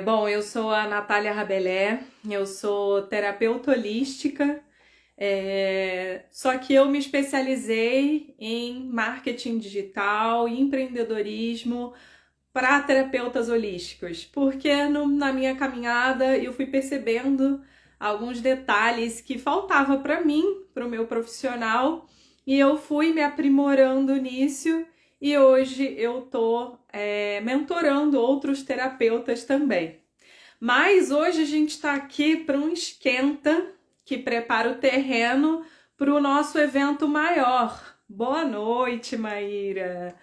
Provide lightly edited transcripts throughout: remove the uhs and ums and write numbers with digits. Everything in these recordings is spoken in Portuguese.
Bom, eu sou a Natália Rabelais, eu sou terapeuta holística, só que eu me especializei em marketing digital e empreendedorismo para terapeutas holísticos, porque na minha caminhada eu fui percebendo alguns detalhes que faltava para mim, para o meu profissional, e eu fui me aprimorando nisso e hoje eu tô mentorando outros terapeutas também. Mas hoje a gente está aqui para um esquenta que prepara o terreno para o nosso evento maior. Boa noite, Maíra.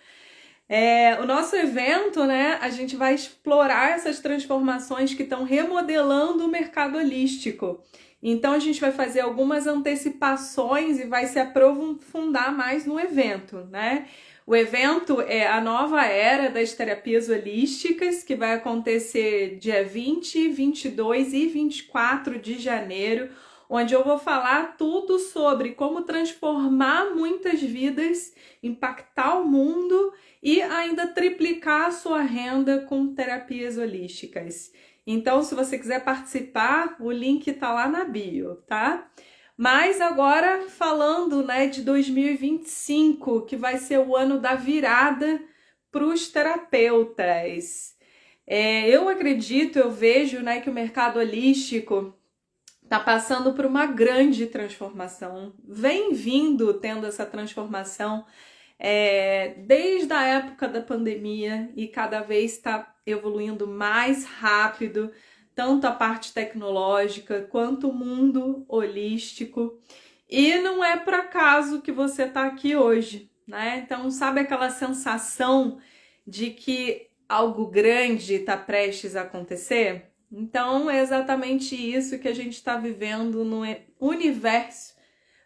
O nosso evento, né? A gente vai explorar essas transformações que estão remodelando o mercado holístico. Então a gente vai fazer algumas antecipações e vai se aprofundar mais no evento, né? O evento é a nova era das terapias holísticas, que vai acontecer dia 20, 22 e 24 de janeiro, onde eu vou falar tudo sobre como transformar muitas vidas, impactar o mundo e ainda triplicar a sua renda com terapias holísticas. Então, se você quiser participar, o link tá lá na bio, tá? Mas agora falando, né, de 2025, que vai ser o ano da virada para os terapeutas. Eu acredito, eu vejo, né, que o mercado holístico está passando por uma grande transformação, vem vindo tendo essa transformação desde a época da pandemia e cada vez está evoluindo mais rápido, tanto a parte tecnológica quanto o mundo holístico. E não é por acaso que você está aqui hoje, né? Então, sabe aquela sensação de que algo grande está prestes a acontecer? Então, é exatamente isso que a gente está vivendo no universo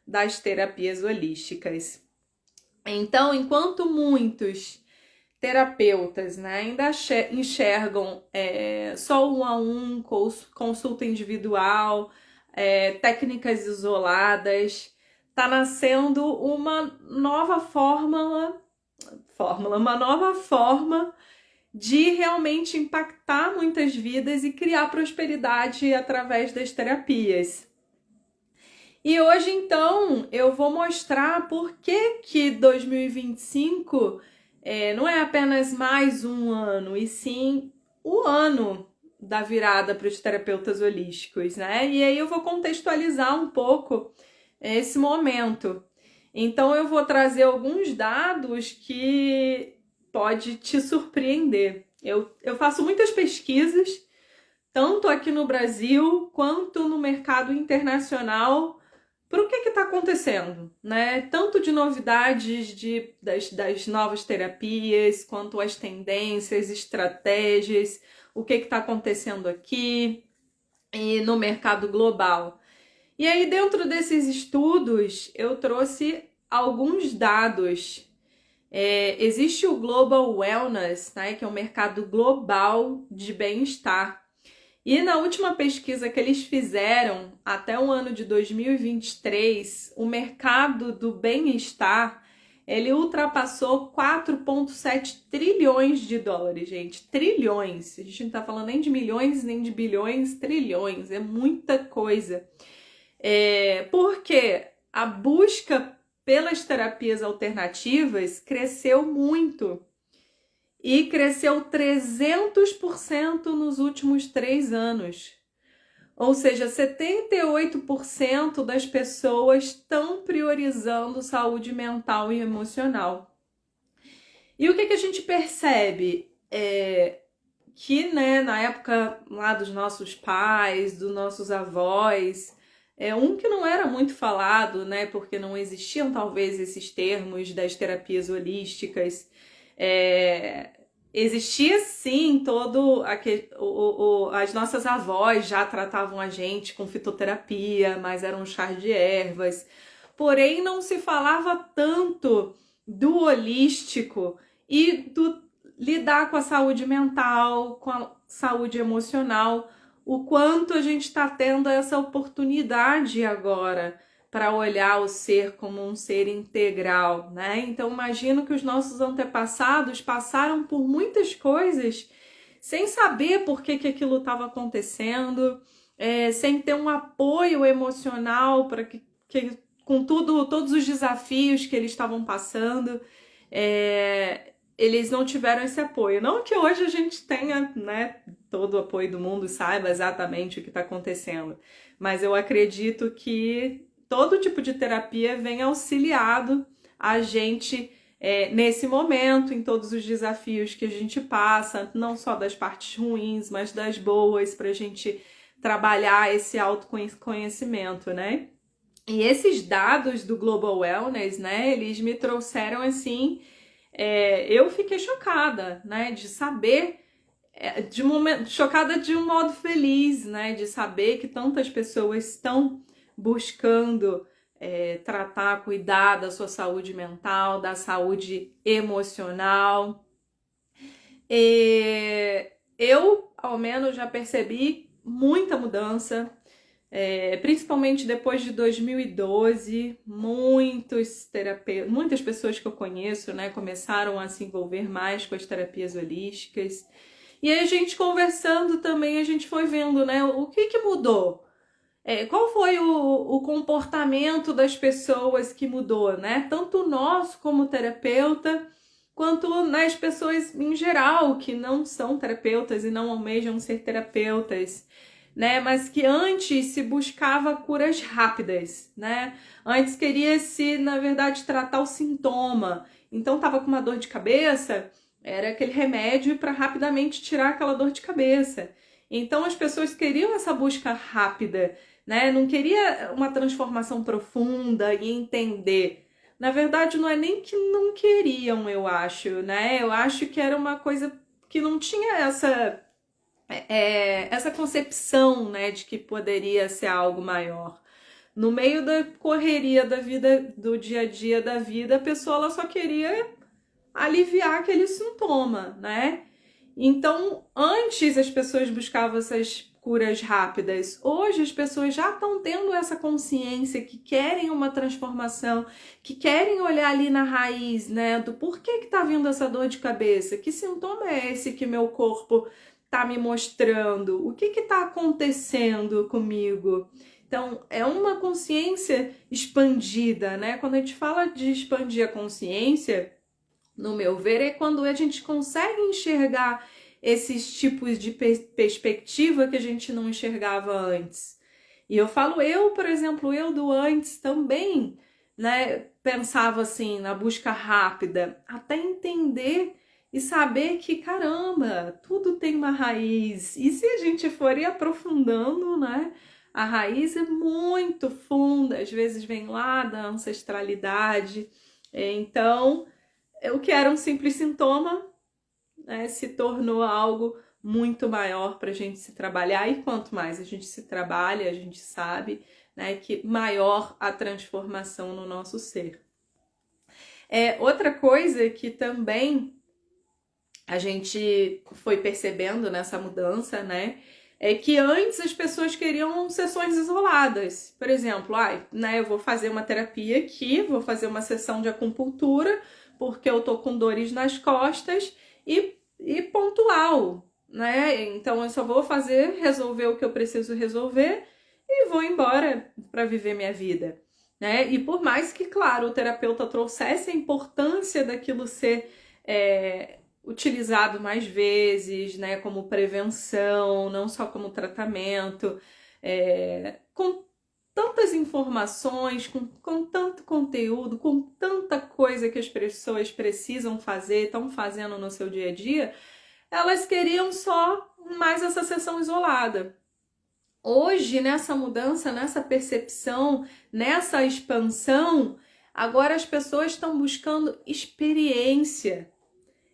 das terapias holísticas. Então, enquanto muitos terapeutas, né, ainda enxergam só um a um, consulta individual, técnicas isoladas, está nascendo uma nova uma nova forma de realmente impactar muitas vidas e criar prosperidade através das terapias. E hoje, então, eu vou mostrar por que 2025 não é apenas mais um ano, e sim o ano da virada para os terapeutas holísticos, né? E aí eu vou contextualizar um pouco esse momento. Então, eu vou trazer alguns dados que pode te surpreender. Eu faço muitas pesquisas, tanto aqui no Brasil quanto no mercado internacional, para o que está acontecendo, né? Tanto de novidades das novas terapias, quanto as tendências, estratégias, o que está acontecendo aqui e no mercado global. E aí, dentro desses estudos, eu trouxe alguns dados. Existe o Global Wellness, né, que é um mercado global de bem-estar. E na última pesquisa que eles fizeram, até o ano de 2023, o mercado do bem-estar, ele ultrapassou 4,7 trilhões de dólares, gente. Trilhões. A gente não está falando nem de milhões, nem de bilhões, trilhões. É muita coisa. Porque a busca pelas terapias alternativas cresceu muito. E cresceu 300% nos últimos 3 anos. Ou seja, 78% das pessoas estão priorizando saúde mental e emocional. E o que a gente percebe? Que, né, na época lá dos nossos pais, dos nossos avós, que não era muito falado, né, porque não existiam talvez esses termos das terapias holísticas. Existia sim as nossas avós já tratavam a gente com fitoterapia, mas eram chás de ervas, porém não se falava tanto do holístico e do lidar com a saúde mental, com a saúde emocional, o quanto a gente está tendo essa oportunidade agora para olhar o ser como um ser integral, né? Então imagino que os nossos antepassados passaram por muitas coisas sem saber por que aquilo estava acontecendo, sem ter um apoio emocional para com todos os desafios que eles estavam passando, eles não tiveram esse apoio. Não que hoje a gente tenha, né, todo o apoio do mundo e saiba exatamente o que está acontecendo, mas eu acredito que todo tipo de terapia vem auxiliado a gente nesse momento, em todos os desafios que a gente passa, não só das partes ruins, mas das boas, para a gente trabalhar esse autoconhecimento, né? E esses dados do Global Wellness, né, eles me trouxeram assim, eu fiquei chocada, né, de saber, chocada de um modo feliz, né, de saber que tantas pessoas estão buscando tratar, cuidar da sua saúde mental, da saúde emocional. Eu, ao menos, já percebi muita mudança. Principalmente depois de 2012, muitas pessoas que eu conheço, né, começaram a se envolver mais com as terapias holísticas. E aí a gente conversando também, a gente foi vendo, né, o que mudou? Qual foi o comportamento das pessoas que mudou, né? Tanto o nosso como terapeuta, quanto nas pessoas em geral que não são terapeutas e não almejam ser terapeutas, né? Mas que antes se buscava curas rápidas, né? Antes queria-se, na verdade, tratar o sintoma. Então tava com uma dor de cabeça, era aquele remédio para rapidamente tirar aquela dor de cabeça. Então as pessoas queriam essa busca rápida, né? Não queria uma transformação profunda e entender. Na verdade, não é nem que não queriam, eu acho, né? Eu acho que era uma coisa que não tinha essa concepção, né, de que poderia ser algo maior. No meio da correria da vida, do dia a dia da vida, a pessoa ela só queria aliviar aquele sintoma, né? Então, antes as pessoas buscavam essas curas rápidas. Hoje as pessoas já estão tendo essa consciência que querem uma transformação, que querem olhar ali na raiz, né, do porquê que tá vindo essa dor de cabeça, que sintoma é esse que meu corpo tá me mostrando, o que tá acontecendo comigo. Então, é uma consciência expandida, né? Quando a gente fala de expandir a consciência, no meu ver, é quando a gente consegue enxergar esses tipos de perspectiva que a gente não enxergava antes. E eu falo por exemplo, eu do antes também, né, pensava assim, na busca rápida, até entender e saber que, caramba, tudo tem uma raiz. E se a gente for ir aprofundando, né, a raiz é muito funda, às vezes vem lá da ancestralidade. Então, o que era um simples sintoma, né, se tornou algo muito maior para a gente se trabalhar, e quanto mais a gente se trabalha, a gente sabe, né, que maior a transformação no nosso ser. Outra coisa que também a gente foi percebendo nessa mudança, né, é que antes as pessoas queriam sessões isoladas. Por exemplo, né, eu vou fazer uma terapia aqui, vou fazer uma sessão de acupuntura, porque eu tô com dores nas costas e pontual, né? Então eu só vou resolver o que eu preciso resolver e vou embora para viver minha vida, né? E por mais que, claro, o terapeuta trouxesse a importância daquilo ser utilizado mais vezes, né? Como prevenção, não só como tratamento, com tantas informações, com tanto conteúdo, com tanta coisa que as pessoas precisam fazer, estão fazendo no seu dia a dia, elas queriam só mais essa sessão isolada. Hoje, nessa mudança, nessa percepção, nessa expansão, agora as pessoas estão buscando experiência.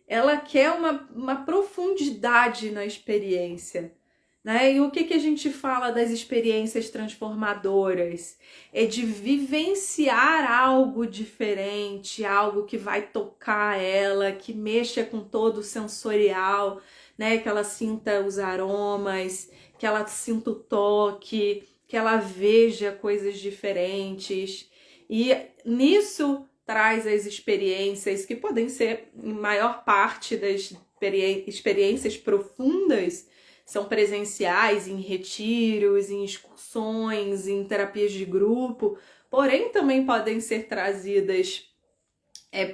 Ela quer uma profundidade na experiência. Né? E o que a gente fala das experiências transformadoras? É de vivenciar algo diferente, algo que vai tocar ela, que mexa com todo o sensorial, né? Que ela sinta os aromas, que ela sinta o toque, que ela veja coisas diferentes. E nisso traz as experiências que podem ser, em maior parte experiências profundas são presenciais, em retiros, em excursões, em terapias de grupo, porém também podem ser trazidas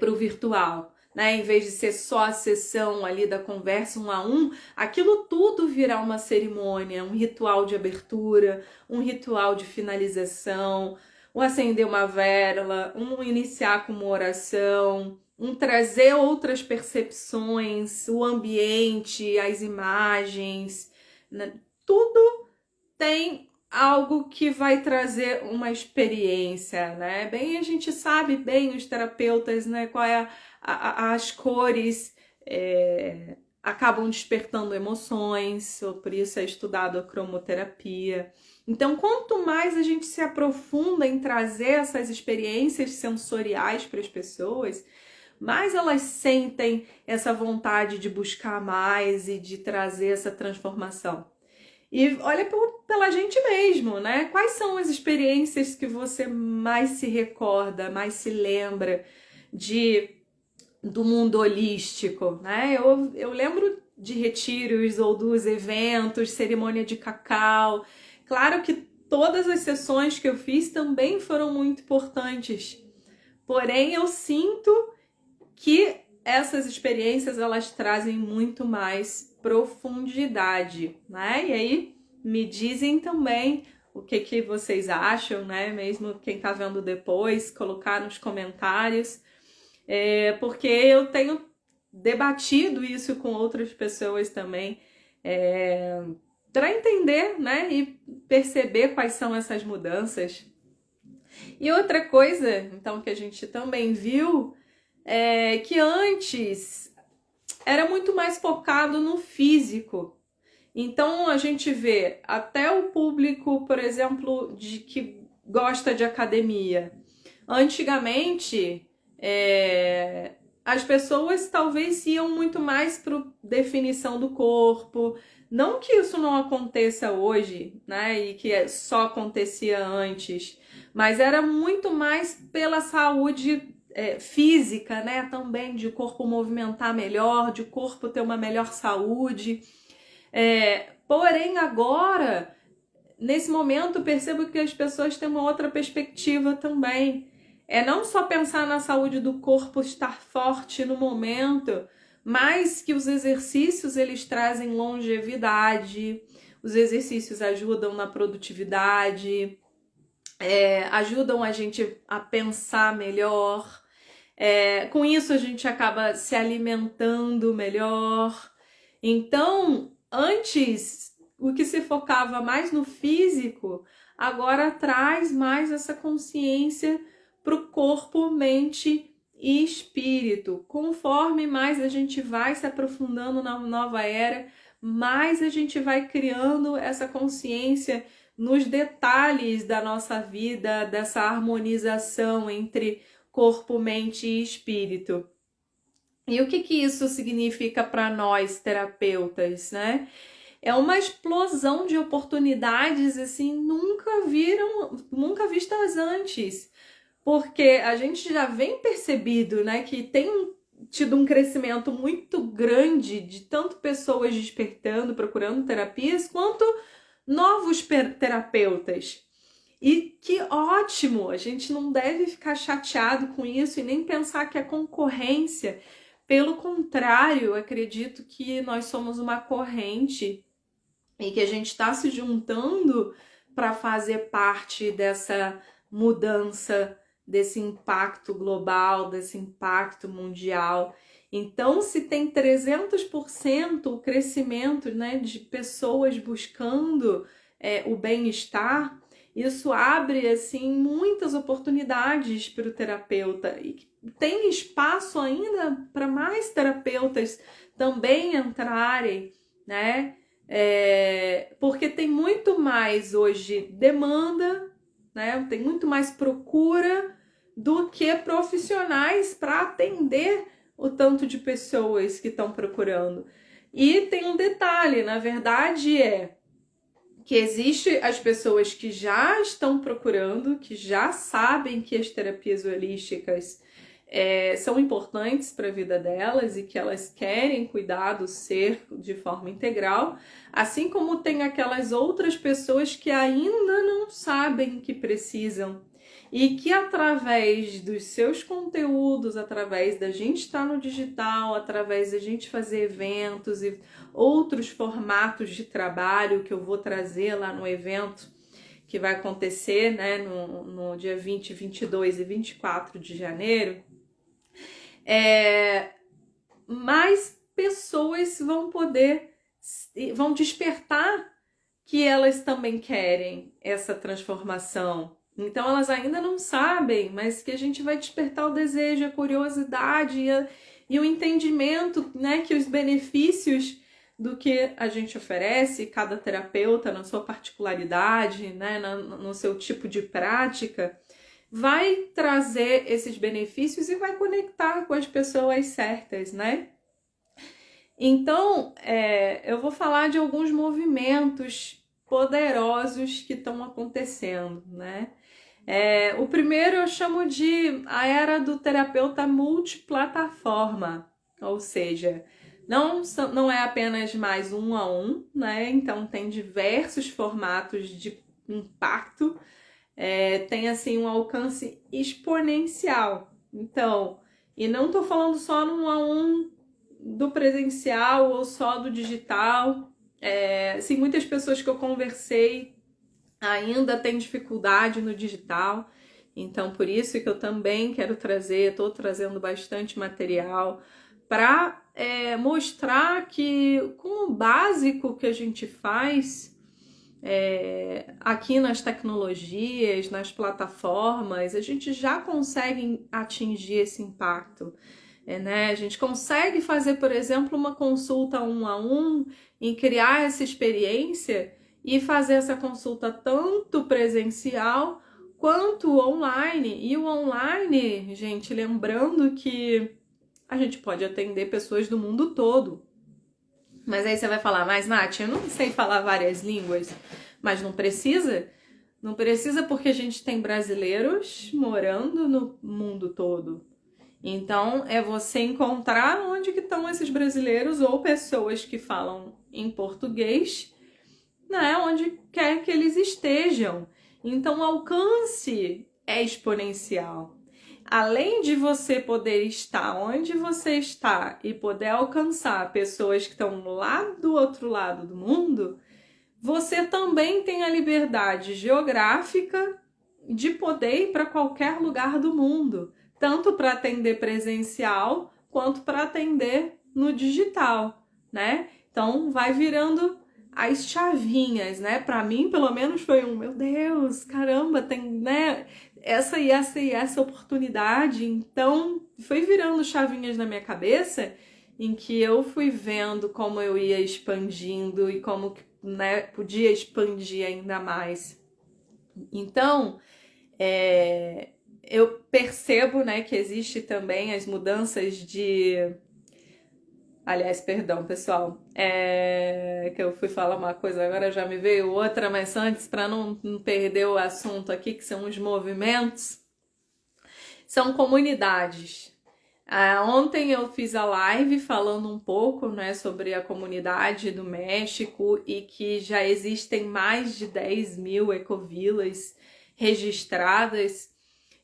para o virtual, né? Em vez de ser só a sessão ali da conversa 1 a 1, aquilo tudo virar uma cerimônia, um ritual de abertura, um ritual de finalização, um acender uma vela, um iniciar com uma oração, um trazer outras percepções, o ambiente, as imagens, né? Tudo tem algo que vai trazer uma experiência, né? Bem, a gente sabe bem, os terapeutas, né? Qual é as cores acabam despertando emoções, por isso é estudado a cromoterapia. Então, quanto mais a gente se aprofunda em trazer essas experiências sensoriais para as pessoas, mais elas sentem essa vontade de buscar mais e de trazer essa transformação. E olha pela gente mesmo, né? Quais são as experiências que você mais se recorda, mais se lembra do mundo holístico, né? Eu lembro de retiros ou dos eventos, cerimônia de cacau. Claro que todas as sessões que eu fiz também foram muito importantes. Porém, eu sinto que essas experiências elas trazem muito mais profundidade, né? E aí me dizem também o que vocês acham, né? Mesmo quem tá vendo depois, colocar nos comentários, porque eu tenho debatido isso com outras pessoas também, para entender, né? E perceber quais são essas mudanças. E outra coisa, então, que a gente também viu que antes era muito mais focado no físico. Então a gente vê até o público, por exemplo, que gosta de academia. Antigamente, as pessoas talvez iam muito mais para definição do corpo. Não que isso não aconteça hoje, né? E que só acontecia antes, mas era muito mais pela saúde física, né? Também de o corpo movimentar melhor, de o corpo ter uma melhor saúde. Porém, agora, nesse momento, percebo que as pessoas têm uma outra perspectiva também. Não só pensar na saúde do corpo estar forte no momento, mas que os exercícios eles trazem longevidade, os exercícios ajudam na produtividade, ajudam a gente a pensar melhor. Com isso a gente acaba se alimentando melhor. Então, antes, o que se focava mais no físico, agora traz mais essa consciência para o corpo, mente e espírito. Conforme mais a gente vai se aprofundando na nova era, mais a gente vai criando essa consciência nos detalhes da nossa vida, dessa harmonização entre corpo, mente e espírito. E o que isso significa para nós, terapeutas, né? É uma explosão de oportunidades, assim, nunca vistas antes. Porque a gente já vem percebido, né, que tem tido um crescimento muito grande de tanto pessoas despertando, procurando terapias, quanto novos terapeutas. E que ótimo! A gente não deve ficar chateado com isso e nem pensar que é concorrência. Pelo contrário, acredito que nós somos uma corrente e que a gente está se juntando para fazer parte dessa mudança, desse impacto global, desse impacto mundial. Então, se tem 300% o crescimento, né, de pessoas buscando o bem-estar, isso abre assim muitas oportunidades para o terapeuta e tem espaço ainda para mais terapeutas também entrarem, né? Porque tem muito mais hoje demanda, né? Tem muito mais procura do que profissionais para atender o tanto de pessoas que estão procurando. E tem um detalhe, na verdade que existe as pessoas que já estão procurando, que já sabem que as terapias holísticas são importantes para a vida delas e que elas querem cuidar do ser de forma integral, assim como tem aquelas outras pessoas que ainda não sabem que precisam e que através dos seus conteúdos, através da gente estar no digital, através da gente fazer eventos e outros formatos de trabalho que eu vou trazer lá no evento que vai acontecer, né, no dia 20, 22 e 24 de janeiro, mais pessoas vão despertar que elas também querem essa transformação. Então elas ainda não sabem, mas que a gente vai despertar o desejo, a curiosidade e o entendimento, né, que os benefícios do que a gente oferece, cada terapeuta na sua particularidade, né, no seu tipo de prática, vai trazer esses benefícios e vai conectar com as pessoas certas, né? Então, eu vou falar de alguns movimentos poderosos que estão acontecendo, né? O primeiro eu chamo de a era do terapeuta multiplataforma, ou seja, não é apenas mais um a um, né? Então tem diversos formatos de impacto, tem assim um alcance exponencial. Então, e não estou falando só no 1 a 1 do presencial ou só do digital. Assim, muitas pessoas que eu conversei ainda têm dificuldade no digital, então por isso que eu também quero trazer, estou trazendo bastante material para mostrar que com o básico que a gente faz aqui nas tecnologias, nas plataformas, a gente já consegue atingir esse impacto. Né? A gente consegue fazer, por exemplo, uma consulta 1 a 1 e criar essa experiência e fazer essa consulta tanto presencial quanto online. E o online, gente, lembrando que a gente pode atender pessoas do mundo todo. Mas aí você vai falar, mas Nath, eu não sei falar várias línguas, mas não precisa? Não precisa porque a gente tem brasileiros morando no mundo todo. Então, é você encontrar onde que estão esses brasileiros ou pessoas que falam em português, né, onde quer que eles estejam. Então, o alcance é exponencial. Além de você poder estar onde você está e poder alcançar pessoas que estão lá do outro lado do mundo, você também tem a liberdade geográfica de poder ir para qualquer lugar do mundo, tanto para atender presencial quanto para atender no digital, né? Então vai virando as chavinhas, né? Para mim, pelo menos, foi meu Deus, caramba, tem, né? Essa e essa oportunidade. Então foi virando chavinhas na minha cabeça em que eu fui vendo como eu ia expandindo e como, né, podia expandir ainda mais. Então, eu percebo, né, que existe também as mudanças de... Aliás, perdão, pessoal, que eu fui falar uma coisa, agora já me veio outra, mas antes, para não perder o assunto aqui, que são os movimentos, são comunidades. Ontem eu fiz a live falando um pouco, né, sobre a comunidade do México e que já existem mais de 10 mil ecovilas registradas.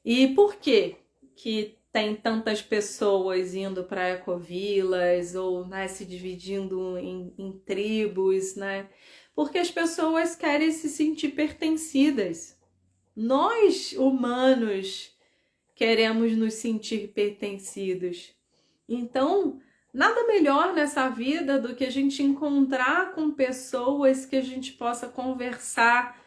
E por quê que tem tantas pessoas indo para ecovilas ou, né, se dividindo em tribos, né? Porque as pessoas querem se sentir pertencidas. Nós, humanos, queremos nos sentir pertencidos. Então, nada melhor nessa vida do que a gente encontrar com pessoas que a gente possa conversar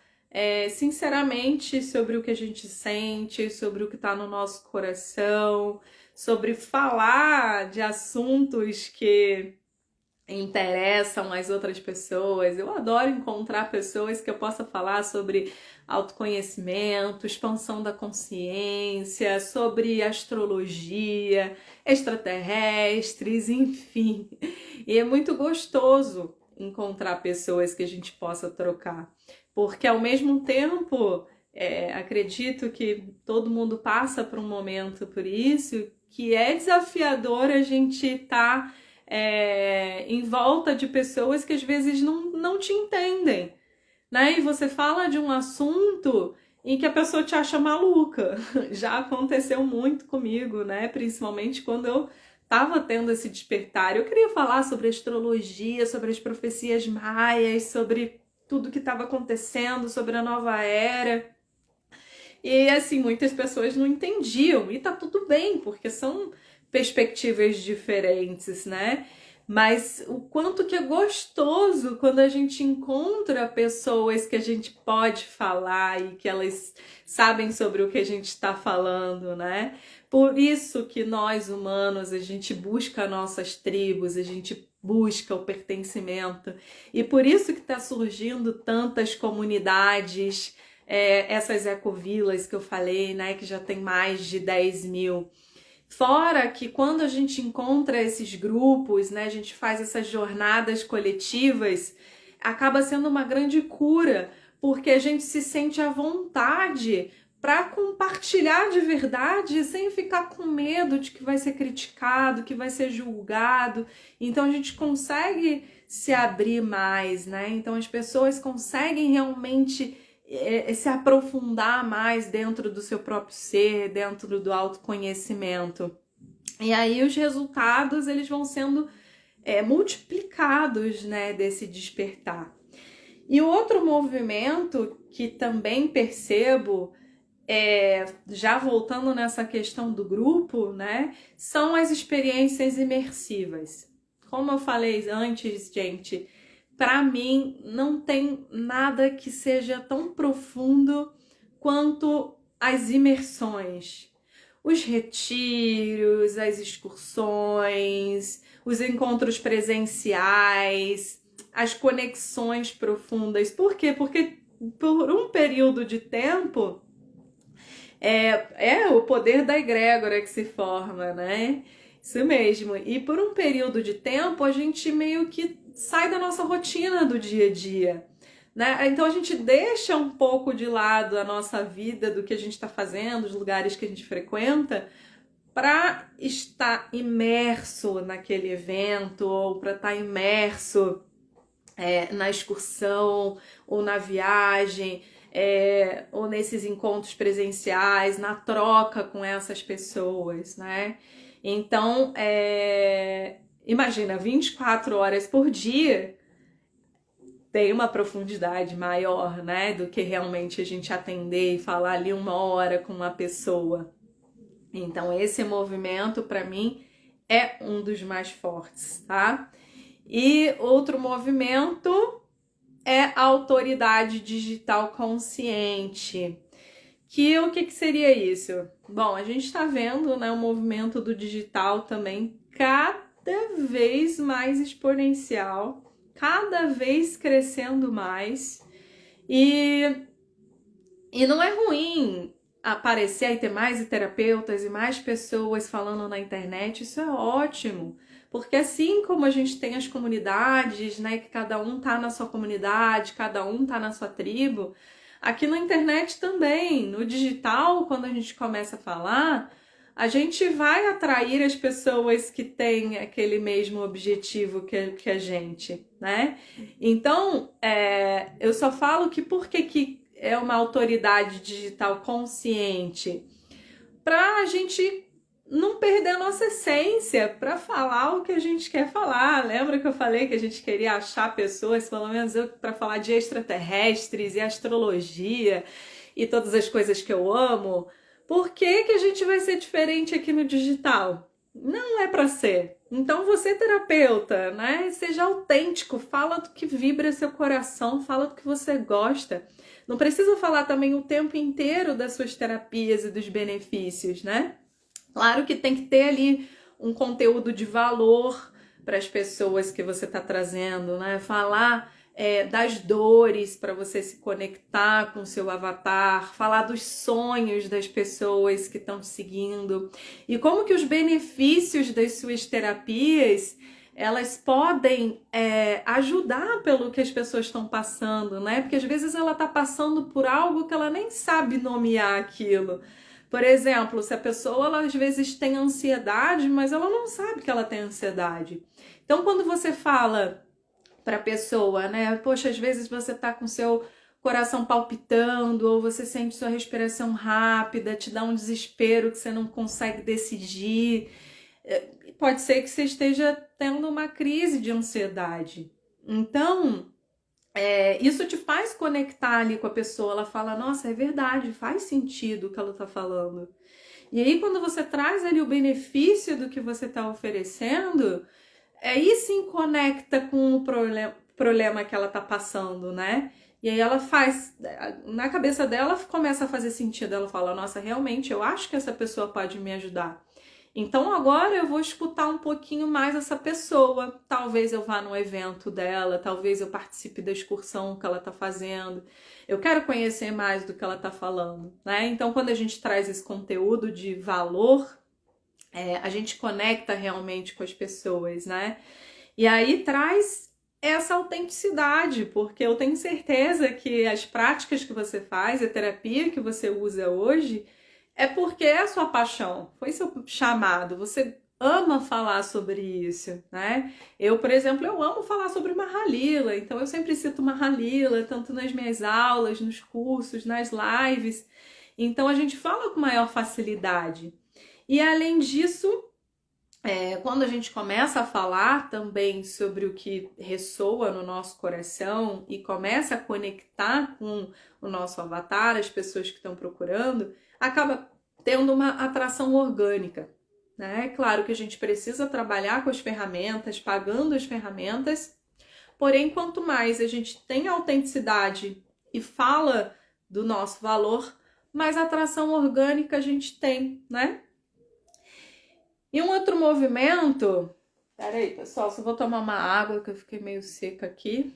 sinceramente sobre o que a gente sente, sobre o que está no nosso coração, sobre falar de assuntos que interessam as outras pessoas. Eu adoro encontrar pessoas que eu possa falar sobre autoconhecimento, expansão da consciência, sobre astrologia, extraterrestres, enfim. E é muito gostoso encontrar pessoas que a gente possa trocar, porque ao mesmo tempo acredito que todo mundo passa por um momento por isso, que é desafiador a gente estar em volta de pessoas que às vezes não te entendem, né? E você fala de um assunto em que a pessoa te acha maluca. Já aconteceu muito comigo, né? Principalmente quando eu estava tendo esse despertar. Eu queria falar sobre astrologia, sobre as profecias maias, sobre tudo que estava acontecendo, sobre a nova era. E assim, muitas pessoas não entendiam. E tá tudo bem, porque são perspectivas diferentes, né? Mas o quanto que é gostoso quando a gente encontra pessoas que a gente pode falar e que elas sabem sobre o que a gente está falando, né? Por isso que nós humanos, a gente busca nossas tribos, a gente busca o pertencimento. E por isso que está surgindo tantas comunidades, essas ecovilas que eu falei, né? Que já tem mais de 10 mil. Fora que quando a gente encontra esses grupos, né, a gente faz essas jornadas coletivas, acaba sendo uma grande cura, porque a gente se sente à vontade para compartilhar de verdade sem ficar com medo de que vai ser criticado, que vai ser julgado. Então a gente consegue se abrir mais, né? Então as pessoas conseguem realmente se aprofundar mais dentro do seu próprio ser, dentro do autoconhecimento. E aí os resultados eles vão sendo multiplicados, né, desse despertar. E outro movimento que também percebo, já voltando nessa questão do grupo, né, são as experiências imersivas. Como eu falei antes, gente, para mim não tem nada que seja tão profundo quanto as imersões. Os retiros, as excursões, os encontros presenciais, as conexões profundas. Por quê? Porque por um período de tempo é o poder da egrégora que se forma, né? Isso mesmo. E por um período de tempo a gente meio que sai da nossa rotina do dia a dia, né? Então a gente deixa um pouco de lado a nossa vida, do que a gente está fazendo, os lugares que a gente frequenta, para estar imerso naquele evento ou para estar imerso na excursão ou na viagem, ou nesses encontros presenciais, na troca com essas pessoas, né? Então, imagina, 24 horas por dia tem uma profundidade maior, né? Do que realmente a gente atender e falar ali 1 hora com uma pessoa. Então, esse movimento, para mim, é um dos mais fortes, tá? E outro movimento é a autoridade digital consciente. O que seria isso? Bom, a gente está vendo, né, o movimento do digital também cada vez mais exponencial, cada vez crescendo mais. E não é ruim aparecer e ter mais terapeutas e mais pessoas falando na internet, isso é ótimo. Porque assim como a gente tem as comunidades, né, que cada um tá na sua comunidade, cada um tá na sua tribo, aqui na internet também, no digital, quando a gente começa a falar, a gente vai atrair as pessoas que têm aquele mesmo objetivo que a gente, né? Então, eu só falo que por que é uma autoridade digital consciente? Para a gente não perder a nossa essência, para falar o que a gente quer falar. Lembra que eu falei que a gente queria achar pessoas, pelo menos eu, para falar de extraterrestres e astrologia e todas as coisas que eu amo? Por que a gente vai ser diferente aqui no digital? Não é para ser. Então você, terapeuta, né? Seja autêntico, fala do que vibra seu coração, fala do que você gosta. Não precisa falar também o tempo inteiro das suas terapias e dos benefícios, né? Claro que tem que ter ali um conteúdo de valor para as pessoas que você está trazendo, né? Falar das dores para você se conectar com o seu avatar, falar dos sonhos das pessoas que estão te seguindo e como que os benefícios das suas terapias elas podem ajudar pelo que as pessoas estão passando, né? Porque às vezes ela está passando por algo que ela nem sabe nomear aquilo. Por exemplo, se a pessoa ela, às vezes tem ansiedade, mas ela não sabe que ela tem ansiedade. Então, quando você fala para a pessoa, né, poxa, às vezes você tá com seu coração palpitando, ou você sente sua respiração rápida, te dá um desespero que você não consegue decidir. Pode ser que você esteja tendo uma crise de ansiedade. Então, isso te faz conectar ali com a pessoa. Ela fala, nossa, é verdade, faz sentido o que ela está falando. E aí, quando você traz ali o benefício do que você está oferecendo, aí sim conecta com o problema que ela está passando, né? E aí ela faz, na cabeça dela começa a fazer sentido. Ela fala, nossa, realmente, eu acho que essa pessoa pode me ajudar. Então agora eu vou escutar um pouquinho mais essa pessoa. Talvez eu vá no evento dela, talvez eu participe da excursão que ela está fazendo. Eu quero conhecer mais do que ela está falando, né? Então quando a gente traz esse conteúdo de valor, a gente conecta realmente com as pessoas, né? E aí traz essa autenticidade, porque eu tenho certeza que as práticas que você faz, a terapia que você usa hoje, é porque é a sua paixão, foi seu chamado, você ama falar sobre isso, né? Eu, por exemplo, eu amo falar sobre Mahalila, então eu sempre cito Mahalila, tanto nas minhas aulas, nos cursos, nas lives, então a gente fala com maior facilidade. E além disso, quando a gente começa a falar também sobre o que ressoa no nosso coração e começa a conectar com o nosso avatar, as pessoas que estão procurando, acaba tendo uma atração orgânica, né? É claro que a gente precisa trabalhar com as ferramentas, pagando as ferramentas, porém, quanto mais a gente tem autenticidade e fala do nosso valor, mais atração orgânica a gente tem, né? E um outro movimento... Peraí, pessoal, só vou tomar uma água que eu fiquei meio seca aqui.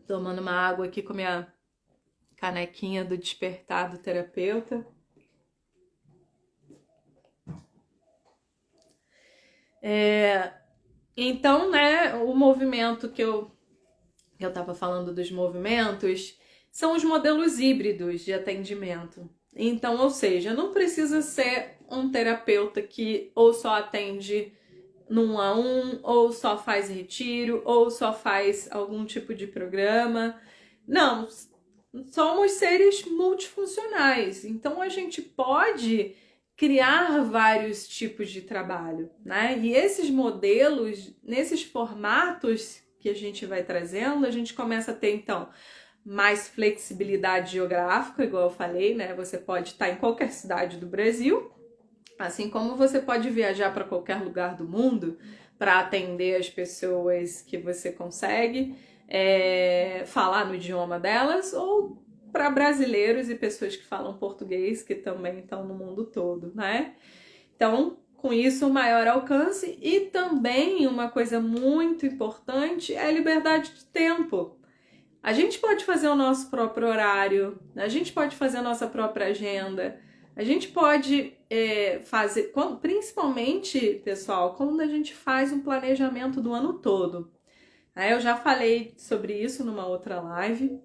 Tomando uma água aqui com minha canequinha do despertar do terapeuta. Então, né, o movimento que eu tava falando dos movimentos são os modelos híbridos de atendimento. Então, ou seja, não precisa ser um terapeuta que ou só atende no 1 a 1, ou só faz retiro, ou só faz algum tipo de programa. Não, somos seres multifuncionais. Então, a gente pode criar vários tipos de trabalho, né? E esses modelos, nesses formatos que a gente vai trazendo, a gente começa a ter, então, mais flexibilidade geográfica, igual eu falei, né? Você pode estar em qualquer cidade do Brasil, assim como você pode viajar para qualquer lugar do mundo para atender as pessoas que você consegue falar no idioma delas, ou para brasileiros e pessoas que falam português, que também estão no mundo todo, né? Então, com isso, maior alcance. E também uma coisa muito importante é a liberdade de tempo. A gente pode fazer o nosso próprio horário, a gente pode fazer a nossa própria agenda, a gente pode fazer, principalmente, pessoal, quando a gente faz um planejamento do ano todo. Eu já falei sobre isso numa outra live,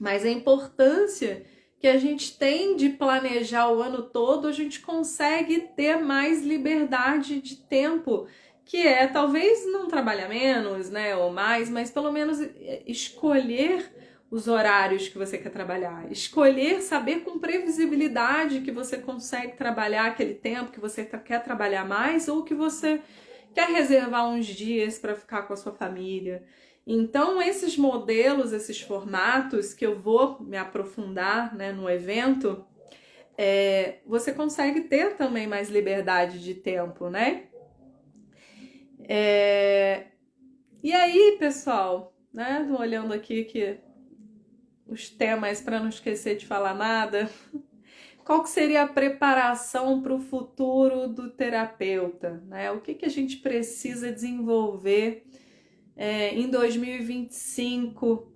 mas a importância que a gente tem de planejar o ano todo, a gente consegue ter mais liberdade de tempo, que talvez não trabalhar menos, né, ou mais, mas pelo menos escolher os horários que você quer trabalhar, escolher, saber com previsibilidade que você consegue trabalhar aquele tempo, que você quer trabalhar mais, ou que você quer reservar uns dias para ficar com a sua família. Então, esses modelos, esses formatos que eu vou me aprofundar, né, no evento, você consegue ter também mais liberdade de tempo, né? E aí, pessoal, né, tô olhando aqui que os temas para não esquecer de falar nada. Qual que seria a preparação para o futuro do terapeuta, né? O que a gente precisa desenvolver em 2025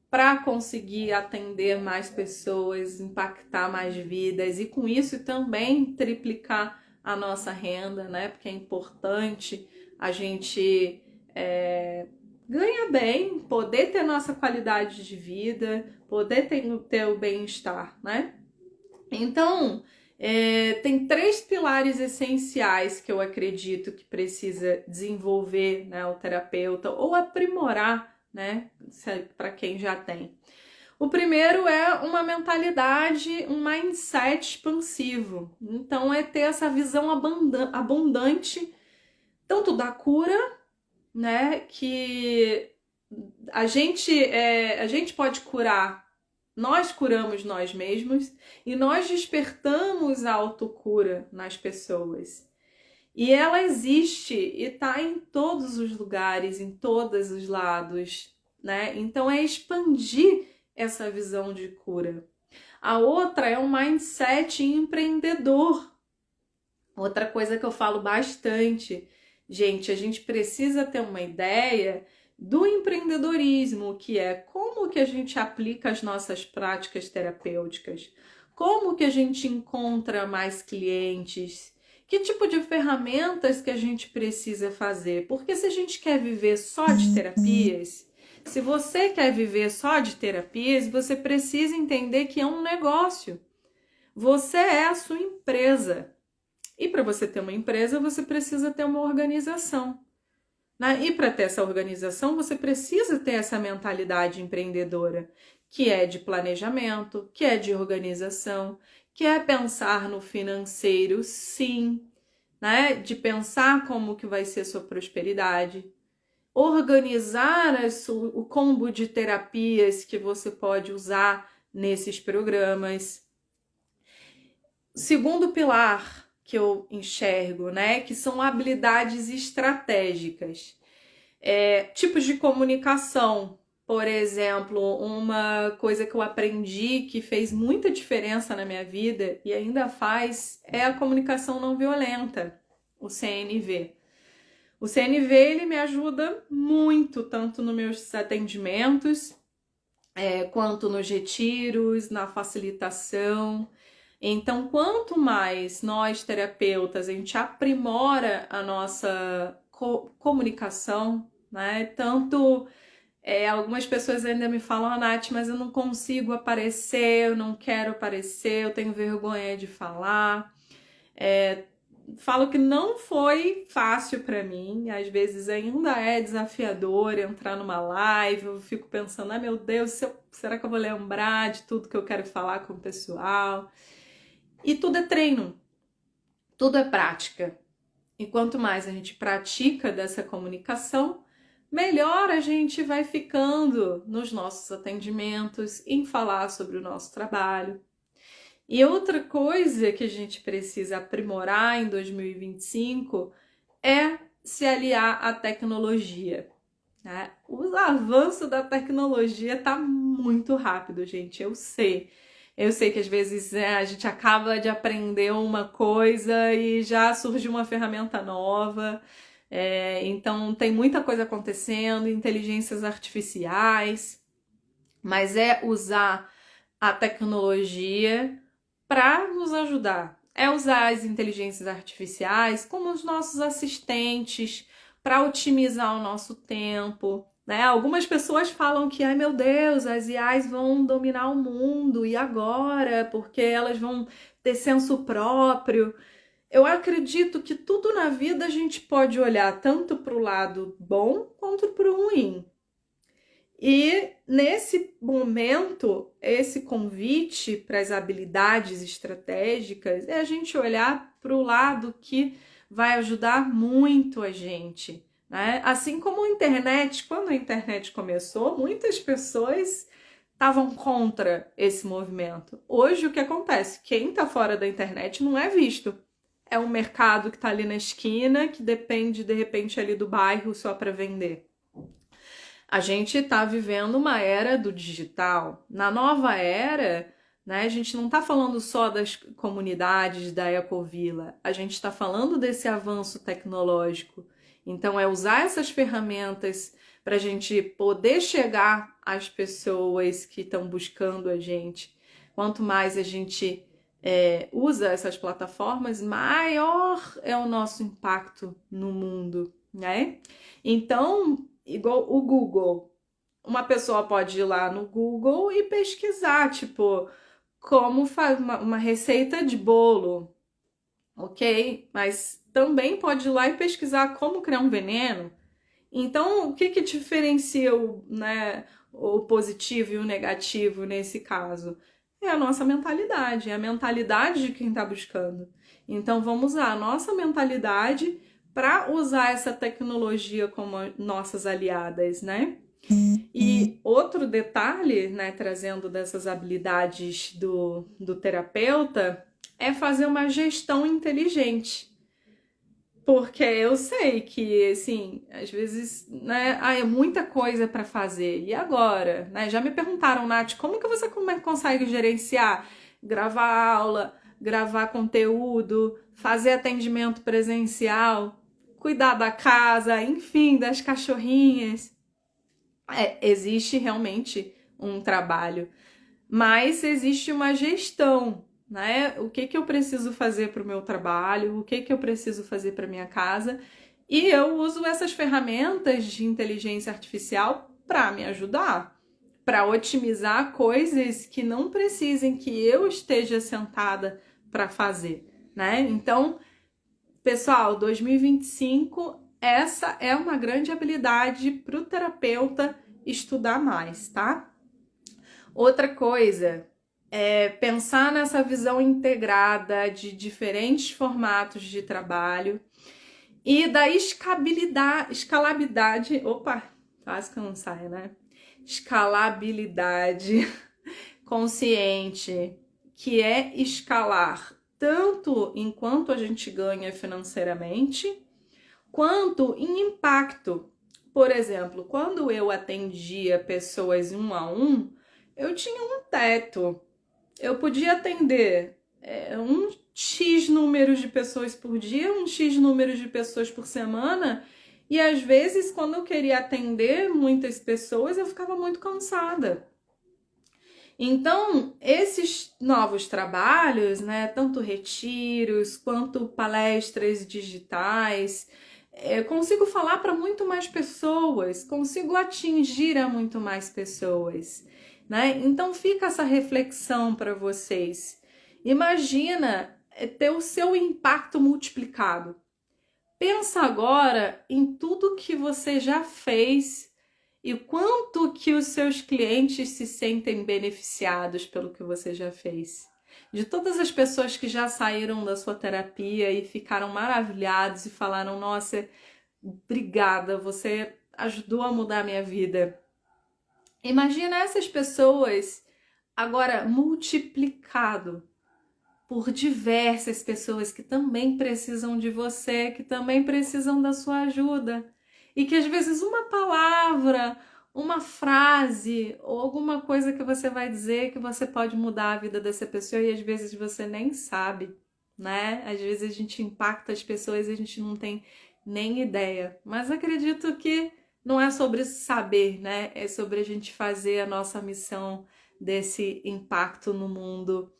para conseguir atender mais pessoas, impactar mais vidas e com isso também triplicar a nossa renda, né? Porque é importante a gente ganhar ficar bem, poder ter nossa qualidade de vida, poder ter o bem-estar, né? Então, tem 3 pilares essenciais que eu acredito que precisa desenvolver, né, o terapeuta ou aprimorar, né, para quem já tem. O primeiro é uma mentalidade, um mindset expansivo. Então, é ter essa visão abundante, tanto da cura, né, que a gente pode curar, nós curamos nós mesmos e nós despertamos a autocura nas pessoas. E ela existe e está em todos os lugares, em todos os lados, né? Então é expandir essa visão de cura. A outra é um mindset empreendedor. Outra coisa que eu falo bastante, gente, a gente precisa ter uma ideia do empreendedorismo, que é como que a gente aplica as nossas práticas terapêuticas, como que a gente encontra mais clientes, que tipo de ferramentas que a gente precisa fazer, porque se a gente quer viver só de terapias, se você quer viver só de terapias, você precisa entender que é um negócio. Você é a sua empresa. E para você ter uma empresa, você precisa ter uma organização. Né? E para ter essa organização, você precisa ter essa mentalidade empreendedora, que é de planejamento, que é de organização, que é pensar no financeiro, sim, né? De pensar como que vai ser sua prosperidade, organizar o combo de terapias que você pode usar nesses programas. Segundo pilar que eu enxergo, né, que são habilidades estratégicas. Tipos de comunicação, por exemplo, uma coisa que eu aprendi que fez muita diferença na minha vida e ainda faz é a comunicação não violenta, o CNV. O CNV ele me ajuda muito, tanto nos meus atendimentos, quanto nos retiros, na facilitação. Então, quanto mais nós, terapeutas, a gente aprimora a nossa comunicação, né? Tanto algumas pessoas ainda me falam, Nath, mas eu não consigo aparecer, eu não quero aparecer, eu tenho vergonha de falar. Falo que não foi fácil para mim, às vezes ainda é desafiador entrar numa live, eu fico pensando, meu Deus, será que eu vou lembrar de tudo que eu quero falar com o pessoal? E tudo é treino, tudo é prática. E quanto mais a gente pratica dessa comunicação, melhor a gente vai ficando nos nossos atendimentos, em falar sobre o nosso trabalho. E outra coisa que a gente precisa aprimorar em 2025 é se aliar à tecnologia. Né? O avanço da tecnologia está muito rápido, gente, eu sei. Eu sei que às vezes a gente acaba de aprender uma coisa e já surgiu uma ferramenta nova. Então tem muita coisa acontecendo, inteligências artificiais, mas é usar a tecnologia para nos ajudar. É usar as inteligências artificiais como os nossos assistentes para otimizar o nosso tempo. Né? Algumas pessoas falam que, ai meu Deus, as IAs vão dominar o mundo, e agora? Porque elas vão ter senso próprio. Eu acredito que tudo na vida a gente pode olhar tanto para o lado bom quanto para o ruim. E nesse momento, esse convite para as habilidades estratégicas é a gente olhar para o lado que vai ajudar muito a gente. Né? Assim como a internet, quando a internet começou, muitas pessoas estavam contra esse movimento. Hoje o que acontece? Quem está fora da internet não é visto. É um mercado que está ali na esquina, que depende de repente ali do bairro só para vender. A gente está vivendo uma era do digital. Na nova era, né, a gente não está falando só das comunidades da Ecovila, a gente está falando desse avanço tecnológico. Então, é usar essas ferramentas para a gente poder chegar às pessoas que estão buscando a gente. Quanto mais a gente usa essas plataformas, maior é o nosso impacto no mundo, né? Então, igual o Google. Uma pessoa pode ir lá no Google e pesquisar, tipo, como fazer uma receita de bolo, ok? Mas também pode ir lá e pesquisar como criar um veneno. Então, o que que diferencia né, o positivo e o negativo nesse caso? É a nossa mentalidade, é a mentalidade de quem está buscando. Então, vamos usar a nossa mentalidade para usar essa tecnologia como nossas aliadas, né? E outro detalhe, né, trazendo dessas habilidades do terapeuta, é fazer uma gestão inteligente. Porque eu sei que, assim, às vezes, né, é muita coisa para fazer. E agora, né? Já me perguntaram, Nath, como que você consegue gerenciar? Gravar aula, gravar conteúdo, fazer atendimento presencial, cuidar da casa, enfim, das cachorrinhas. Existe realmente um trabalho, mas existe uma gestão, né? O que que eu preciso fazer para o meu trabalho, o que que eu preciso fazer para minha casa, e eu uso essas ferramentas de inteligência artificial para me ajudar, para otimizar coisas que não precisem que eu esteja sentada para fazer, né? Então, pessoal, 2025, essa é uma grande habilidade para o terapeuta estudar mais, tá? Outra coisa é pensar nessa visão integrada de diferentes formatos de trabalho e da escalabilidade, opa, quase que não sai, né? Escalabilidade consciente, que é escalar tanto enquanto a gente ganha financeiramente, quanto em impacto. Por exemplo, quando eu atendia pessoas 1 a 1, eu tinha um teto. Eu podia atender um X número de pessoas por dia, um X número de pessoas por semana, e às vezes, quando eu queria atender muitas pessoas, eu ficava muito cansada. Então, esses novos trabalhos, né, tanto retiros quanto palestras digitais, eu consigo falar para muito mais pessoas, consigo atingir a muito mais pessoas, né? Então fica essa reflexão para vocês. Imagina ter o seu impacto multiplicado. Pensa agora em tudo que você já fez e quanto que os seus clientes se sentem beneficiados pelo que você já fez. De todas as pessoas que já saíram da sua terapia e ficaram maravilhados e falaram, nossa, obrigada, você ajudou a mudar a minha vida. Imagina essas pessoas agora multiplicado por diversas pessoas que também precisam de você, que também precisam da sua ajuda. E que às vezes uma palavra, uma frase ou alguma coisa que você vai dizer que você pode mudar a vida dessa pessoa e às vezes você nem sabe, né? Às vezes a gente impacta as pessoas e a gente não tem nem ideia. Mas acredito que não é sobre saber, né? É sobre a gente fazer a nossa missão desse impacto no mundo.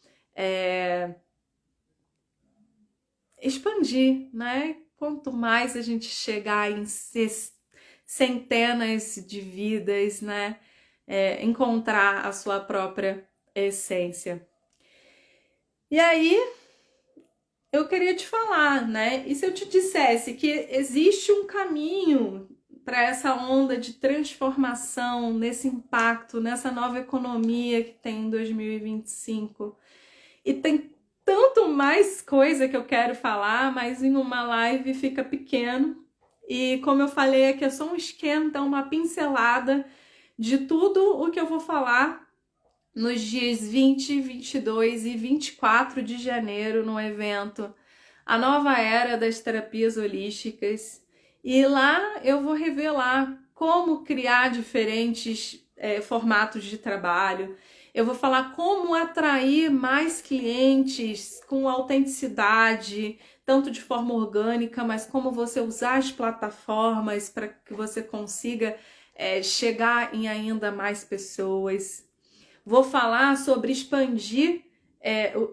Expandir, né? Quanto mais a gente chegar em centenas de vidas, né? Encontrar a sua própria essência. E aí, eu queria te falar, né? E se eu te dissesse que existe um caminho para essa onda de transformação, nesse impacto, nessa nova economia que tem em 2025, e tem tanto mais coisa que eu quero falar, mas em uma live fica pequeno. E como eu falei, aqui é só um esquenta, uma pincelada de tudo o que eu vou falar nos dias 20, 22 e 24 de janeiro no evento A Nova Era das Terapias Holísticas. E lá eu vou revelar como criar diferentes formatos de trabalho. Eu vou falar como atrair mais clientes com autenticidade, tanto de forma orgânica, mas como você usar as plataformas para que você consiga chegar em ainda mais pessoas. Vou falar sobre expandir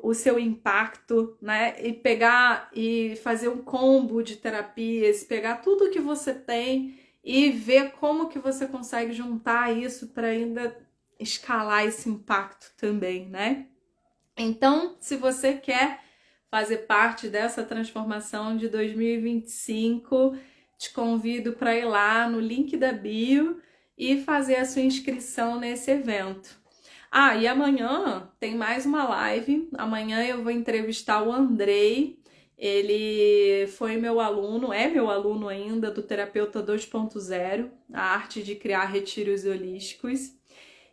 o seu impacto, né? E pegar e fazer um combo de terapias, pegar tudo que você tem e ver como que você consegue juntar isso para ainda escalar esse impacto também, né? Então, se você quer fazer parte dessa transformação de 2025, te convido para ir lá no link da bio e fazer a sua inscrição nesse evento. Ah, e amanhã tem mais uma live. Amanhã eu vou entrevistar o Andrei. Ele foi meu aluno, é meu aluno ainda do Terapeuta 2.0, a arte de criar retiros holísticos.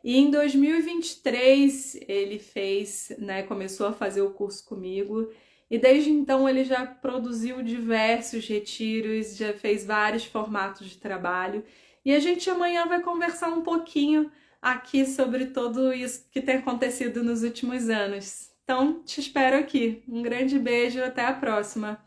E em 2023 ele fez, né, começou a fazer o curso comigo. E desde então ele já produziu diversos retiros, já fez vários formatos de trabalho. E a gente amanhã vai conversar um pouquinho aqui sobre tudo isso que tem acontecido nos últimos anos. Então, te espero aqui. Um grande beijo, até a próxima!